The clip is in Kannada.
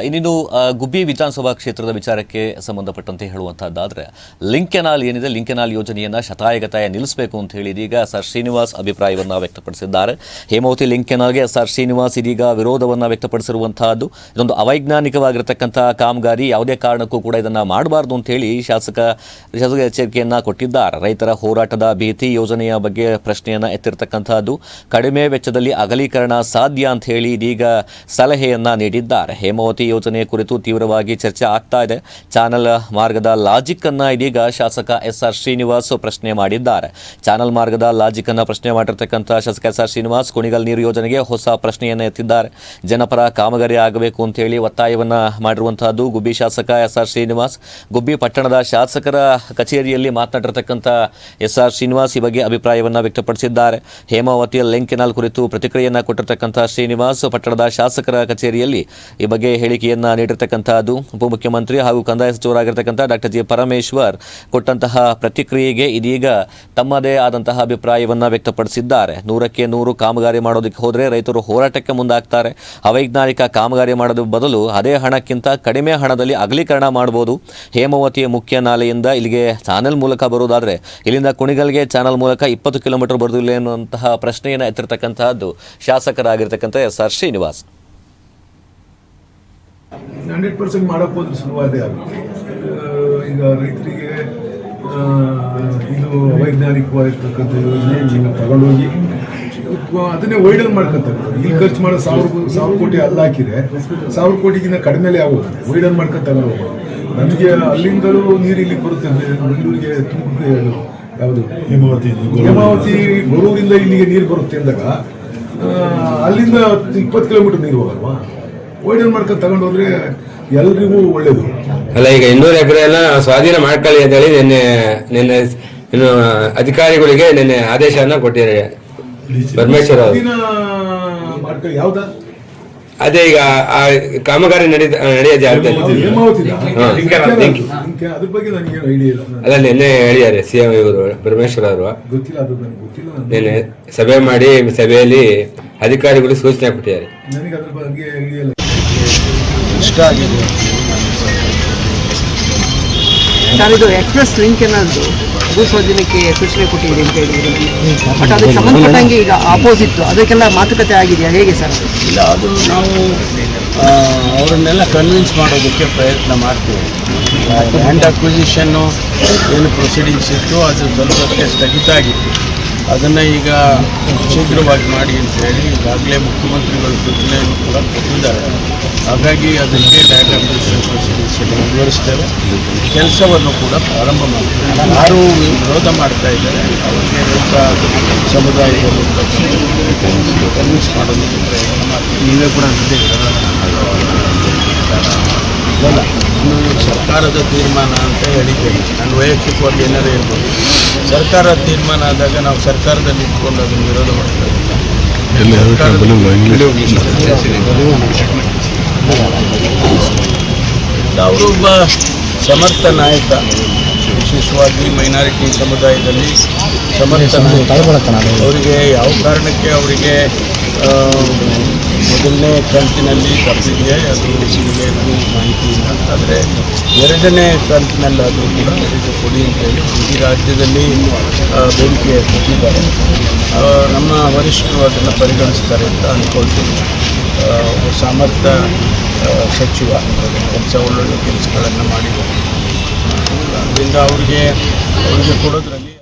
ಇನ್ನಿನ್ನು ಗುಬ್ಬಿ ವಿಧಾನಸಭಾ ಕ್ಷೇತ್ರದ ವಿಚಾರಕ್ಕೆ ಸಂಬಂಧಪಟ್ಟಂತೆ ಹೇಳುವಂತಹದ್ದಾದರೆ ಲಿಂಕ್ ಕೆನಾಲ್ ಏನಿದೆ, ಲಿಂಕ್ ಕೆನಾಲ್ ಯೋಜನೆಯನ್ನು ಶತಾಯಗತಾಯ ನಿಲ್ಲಿಸಬೇಕು ಅಂತ ಹೇಳಿ ಇದೀಗ ಎಸ್ ಆರ್ ಶ್ರೀನಿವಾಸ್ ಅಭಿಪ್ರಾಯವನ್ನು ವ್ಯಕ್ತಪಡಿಸಿದ್ದಾರೆ. ಹೇಮಾವತಿ ಲಿಂಕ್ ಕೆನಾಲ್ಗೆ ಎಸ್ ಆರ್ ಶ್ರೀನಿವಾಸ್ ಇದೀಗ ವಿರೋಧವನ್ನು ವ್ಯಕ್ತಪಡಿಸಿರುವಂತಹದ್ದು ಇದೊಂದು ಅವೈಜ್ಞಾನಿಕವಾಗಿರತಕ್ಕಂಥ ಕಾಮಗಾರಿ, ಯಾವುದೇ ಕಾರಣಕ್ಕೂ ಕೂಡ ಇದನ್ನು ಮಾಡಬಾರ್ದು ಅಂತ ಹೇಳಿ ಶಾಸಕ ಎಚ್ಚರಿಕೆಯನ್ನು ಕೊಟ್ಟಿದ್ದಾರೆ. ರೈತರ ಹೋರಾಟದ ಭೀತಿ ಯೋಜನೆಯ ಬಗ್ಗೆ ಪ್ರಶ್ನೆಯನ್ನು ಎತ್ತಿರತಕ್ಕಂಥದ್ದು, ಕಡಿಮೆ ವೆಚ್ಚದಲ್ಲಿ ಅಗಲೀಕರಣ ಸಾಧ್ಯ ಅಂತ ಹೇಳಿ ಇದೀಗ ಸಲಹೆಯನ್ನು ನೀಡಿದ್ದಾರೆ. ಹೇಮಾವತಿ ಯೋಜನೆ ಕುರಿತು ತೀವ್ರವಾಗಿ ಚರ್ಚೆ ಆಗ್ತಾ ಇದೆ. ಚಾನಲ್ ಮಾರ್ಗದ ಲಾಜಿಕ್ ಅನ್ನ ಇದೀಗ ಶಾಸಕ ಎಸ್ ಆರ್ ಶ್ರೀನಿವಾಸ್ ಪ್ರಶ್ನೆ ಮಾಡಿದ್ದಾರೆ. ಚಾನಲ್ ಮಾರ್ಗದ ಲಾಜಿಕ್ ಅನ್ನ ಪ್ರಶ್ನೆ ಮಾಡಿರ್ತಕ್ಕಂಥ ಶಾಸಕ ಎಸ್ ಆರ್ ಶ್ರೀನಿವಾಸ್ ಕುಣಿಗಲ್ ನೀರು ಯೋಜನೆಗೆ ಹೊಸ ಪ್ರಶ್ನೆಯನ್ನು ಎತ್ತಿದ್ದಾರೆ. ಜನಪರ ಕಾಮಗಾರಿ ಆಗಬೇಕು ಅಂತ ಹೇಳಿ ಒತ್ತಾಯವನ್ನ ಮಾಡಿರುವಂತಹದ್ದು ಗುಬ್ಬಿ ಶಾಸಕ ಎಸ್ ಆರ್ ಶ್ರೀನಿವಾಸ್. ಗುಬ್ಬಿ ಪಟ್ಟಣದ ಶಾಸಕರ ಕಚೇರಿಯಲ್ಲಿ ಮಾತನಾಡಿರ್ತಕ್ಕಂಥ ಎಸ್ ಆರ್ ಶ್ರೀನಿವಾಸ್ ಈ ಬಗ್ಗೆ ಅಭಿಪ್ರಾಯವನ್ನು ವ್ಯಕ್ತಪಡಿಸಿದ್ದಾರೆ. ಹೇಮಾವತಿಯ ಲಿಂಕ್ ಕೆನಾಲ್ ಕುರಿತು ಪ್ರತಿಕ್ರಿಯೆಯನ್ನು ಕೊಟ್ಟಿರ್ತಕ್ಕಂಥ ಶ್ರೀನಿವಾಸ್ ಪಟ್ಟಣದ ಶಾಸಕರ ಕಚೇರಿಯಲ್ಲಿ ಈ ಬಗ್ಗೆ ಹೇಳಿಕೆಯನ್ನು ನೀಡಿರ್ತಕ್ಕಂಥದ್ದು. ಉಪಮುಖ್ಯಮಂತ್ರಿ ಹಾಗೂ ಕಂದಾಯ ಸಚಿವರಾಗಿರ್ತಕ್ಕಂಥ ಡಾಕ್ಟರ್ ಜಿ ಪರಮೇಶ್ವರ್ ಕೊಟ್ಟಂತಹ ಪ್ರತಿಕ್ರಿಯೆಗೆ ಇದೀಗ ತಮ್ಮದೇ ಆದಂತಹ ಅಭಿಪ್ರಾಯವನ್ನು ವ್ಯಕ್ತಪಡಿಸಿದ್ದಾರೆ. 100ಕ್ಕೆ 100 ಕಾಮಗಾರಿ ಮಾಡೋದಕ್ಕೆ ಹೋದರೆ ರೈತರು ಹೋರಾಟಕ್ಕೆ ಮುಂದಾಗ್ತಾರೆ. ಅವೈಜ್ಞಾನಿಕ ಕಾಮಗಾರಿ ಮಾಡೋದ್ರ ಬದಲು ಅದೇ ಹಣಕ್ಕಿಂತ ಕಡಿಮೆ ಹಣದಲ್ಲಿ ಅಗಲೀಕರಣ ಮಾಡಬಹುದು. ಹೇಮಾವತಿಯ ಮುಖ್ಯ ನಾಲೆಯಿಂದ ಇಲ್ಲಿಗೆ ಚಾನೆಲ್ ಮೂಲಕ ಬರುವುದಾದರೆ ಇಲ್ಲಿಂದ ಕುಣಿಗಲ್ಗೆ ಚಾನಲ್ ಮೂಲಕ 20 ಕಿಲೋಮೀಟರ್ ಬರುವುದಿಲ್ಲ ಎನ್ನುವಂತಹ ಪ್ರಶ್ನೆಯನ್ನು ಎತ್ತಿರ್ತಕ್ಕಂತಹದ್ದು ಶಾಸಕರಾಗಿರ್ತಕ್ಕಂಥ ಎಸ್ ಆರ್ ಶ್ರೀನಿವಾಸ್. 100% ಮಾಡಕ್ಕೆ ಹೋದ್ರೆ ಸುಲಭದೇ ಆಗುತ್ತೆ. ಈಗ ರೈತರಿಗೆ ಇದು ಅವೈಜ್ಞಾನಿಕವಾಗಿರ್ತಕ್ಕಂಥ ಯೋಜನೆ ನೀವು ತಗೊಂಡೋಗಿ ಅದನ್ನೇ ವೈಡಲ್ ಮಾಡ್ಕೊಂತಾರೆ. ಇಲ್ಲಿ ಖರ್ಚು ಮಾಡೋ 1,000 ಕೋಟಿ ಅಲ್ಲ ಹಾಕಿದ್ರೆ 1,000 ಕೋಟಿಗಿಂತ ಕಡಿಮೆಲೆ ಆಗೋದು. ವೈಡಲ್ ಮಾಡ್ಕೊಂಡು ತಗೊಂಡು ಹೋಗೋದು. ನಮಗೆ ಅಲ್ಲಿಂದಲೂ ನೀರು ಇಲ್ಲಿಗೆ ಬರುತ್ತೆ. ಬೆಂಗಳೂರಿಗೆ ತುಮಕೂರಿಗೆ ಯಾವುದು ಹೇಮಾವತಿ ಬರೋರಿಂದ ಇಲ್ಲಿಗೆ ನೀರು ಬರುತ್ತೆ ಅಂದಾಗ ಅಲ್ಲಿಂದ 20 ಕಿಲೋಮೀಟರ್ ನೀರು ಹೋಗಲ್ವಾ? ವೈಡನ್ ಮಾಡ್ಕೊಂಡು ತಗೊಂಡು ಹೋದ್ರೆ ಎಲ್ರಿಗೂ ಒಳ್ಳೇದು ಅಲ್ಲ. ಈಗ 200 ಎಕರೆ ಎಲ್ಲ ಸ್ವಾಧೀನ ಮಾಡ್ಕೊಳ್ಳಿ ಅಂತ ಹೇಳಿ ನಿನ್ನೆ ಇನ್ನು ಅಧಿಕಾರಿಗಳಿಗೆ ನಿನ್ನೆ ಆದೇಶವನ್ನ ಕೊಟ್ಟಿದ್ದಾರೆ ಪರಮೇಶ್ವರ್ ಅವರು. ಮಾಡ್ಕೊಳ್ಳಿ ಯಾವ್ದ ಅದೇ ಈಗ ಕಾಮಗಾರಿ ನಡೆಯೋ ಜಾಗದಲ್ಲಿ ಅದ್ರ ಬಗ್ಗೆ ನನಗೆ ಐಡಿಯಾ ಇಲ್ಲ. ಅಲ್ಲ, ನಿನ್ನೆ ಹೇಳಿದ್ದಾರೆ ಸಿಎಂ ಇವರು ಪರಮೇಶ್ವರ್ ಅವರು. ಗೊತ್ತಿಲ್ಲ, ಅದು ನನಗೆ ಗೊತ್ತಿಲ್ಲ. ನಿನ್ನೆ ಸಭೆ ಮಾಡಿ ಸಭೆಯಲ್ಲಿ ಅಧಿಕಾರಿಗಳು ಸೂಚನೆ ಕೊಟ್ಟಿದ್ದಾರೆ. ನನಗೆ ಅದ್ರ ಬಗ್ಗೆ ಐಡಿಯಾ ಇಲ್ಲ. ಇಷ್ಟ ಆಗಿದೆ ಸರ್. ಇದು ಎಕ್ಸ್ಪ್ರೆಸ್ ಲಿಂಕ್ ಏನಾದ್ರು ಭೂಸ್ವಾಧೀನಕ್ಕೆ ಸೂಚನೆ ಕೊಟ್ಟಿದೆ ಅಂತ ಹೇಳಿದ್ರು. ಬಟ್ ಅದಕ್ಕೆ ಸಂಬಂಧಪಟ್ಟಂಗೆ ಈಗ ಆಪೋಸಿಟ್ ಅದಕ್ಕೆಲ್ಲ ಮಾತುಕತೆ ಆಗಿದೆಯಾ, ಹೇಗೆ ಸರ್? ಇಲ್ಲ, ಅದು ನಾವು ಅವರನ್ನೆಲ್ಲ ಕನ್ವಿನ್ಸ್ ಮಾಡೋದಕ್ಕೆ ಪ್ರಯತ್ನ ಮಾಡ್ತೀವಿ. ಲ್ಯಾಂಡ್ ಅಕ್ವಿಸಿಷನ್ನು ಏನು ಪ್ರೊಸೀಡಿಂಗ್ಸ್ ಇತ್ತು ಅದು ಸ್ವಲ್ಪಕ್ಕೆ ಸ್ಥಗಿತ ಆಗಿತ್ತು. ಅದನ್ನು ಈಗ ಶೀಘ್ರವಾಗಿ ಮಾಡಿ ಅಂತ ಹೇಳಿ ಈಗಾಗಲೇ ಮುಖ್ಯಮಂತ್ರಿಗಳು ಸೂಚನೆಯನ್ನು ಕೂಡ ಕೊಟ್ಟಿದ್ದಾರೆ. ಹಾಗಾಗಿ ಅದಕ್ಕೆ ಲ್ಯಾಂಡ್ ಅಕ್ವಿಸಿಷನ್ ಪ್ರೊಸೀಡಿಂಗ್ಸನ್ನು ಮುಂದುವರಿಸ್ತೇವೆ. ಕೆಲಸವನ್ನು ಕೂಡ ಪ್ರಾರಂಭ ಮಾಡ್ತೇವೆ. ಯಾರು ವಿರೋಧ ಮಾಡ್ತಾ ಇದ್ದಾರೆ ಅವರಿಗೆ ರೈತ ಸಮುದಾಯದಲ್ಲಿ ಕನ್ವಿನ್ಸ್ ಮಾಡೋದಕ್ಕೆ ಪ್ರಯತ್ನ ಮಾಡ್ತೀವಿ. ನೀವೇ ಕೂಡ ಅಲ್ಲ, ಇನ್ನು ಸರ್ಕಾರದ ತೀರ್ಮಾನ ಅಂತ ಹೇಳಿದ್ದೇನೆ. ನಾನು ವೈಯಕ್ತಿಕವಾಗಿ ಏನಾದರೂ ಹೇಳ್ಬೋದು. ಸರ್ಕಾರ ತೀರ್ಮಾನ ಆದಾಗ ನಾವು ಸರ್ಕಾರದಲ್ಲಿ ಇಟ್ಕೊಂಡು ಅದನ್ನು ವಿರೋಧ ಮಾಡ್ತಾ ಇದ್ದೀವಿ. ಅವರೊಬ್ಬ ಸಮರ್ಥ ನಾಯಕ, ವಿಶೇಷವಾಗಿ ಮೈನಾರಿಟಿ ಸಮುದಾಯದಲ್ಲಿ ಸಮರ್ಥ ನಾಯಕ. ಅವರಿಗೆ ಯಾವ ಕಾರಣಕ್ಕೆ ಅವರಿಗೆ ಮೊದಲನೇ ಕಂತಿನಲ್ಲಿ ತಪ್ಪಿದೆ ಅದು ನಿಮಗೆ ಮಾಹಿತಿ ಇಲ್ಲ. ಆದರೆ 2ನೇ ಕಂತಿನಲ್ಲಾದರೂ ಕೂಡ ಅದಕ್ಕೆ ಕೊಡಿ ಅಂತೇಳಿ ಇಡೀ ರಾಜ್ಯದಲ್ಲಿ ಬೇಡಿಕೆ ಕೊಟ್ಟಿದ್ದಾರೆ. ನಮ್ಮ ವರಿಷ್ಠರು ಅದನ್ನು ಪರಿಗಣಿಸ್ತಾರೆ ಅಂತ ಅಂದ್ಕೊಳ್ತೀನಿ. ಸಾಮರ್ಥ್ಯ ಸಚಿವ ಒಳ್ಳೊಳ್ಳೆ ಕೆಲಸಗಳನ್ನು ಮಾಡಿದ್ದಾರೆ. ಅದರಿಂದ ಅವರಿಗೆ ಕೊಡೋದ್ರಲ್ಲಿ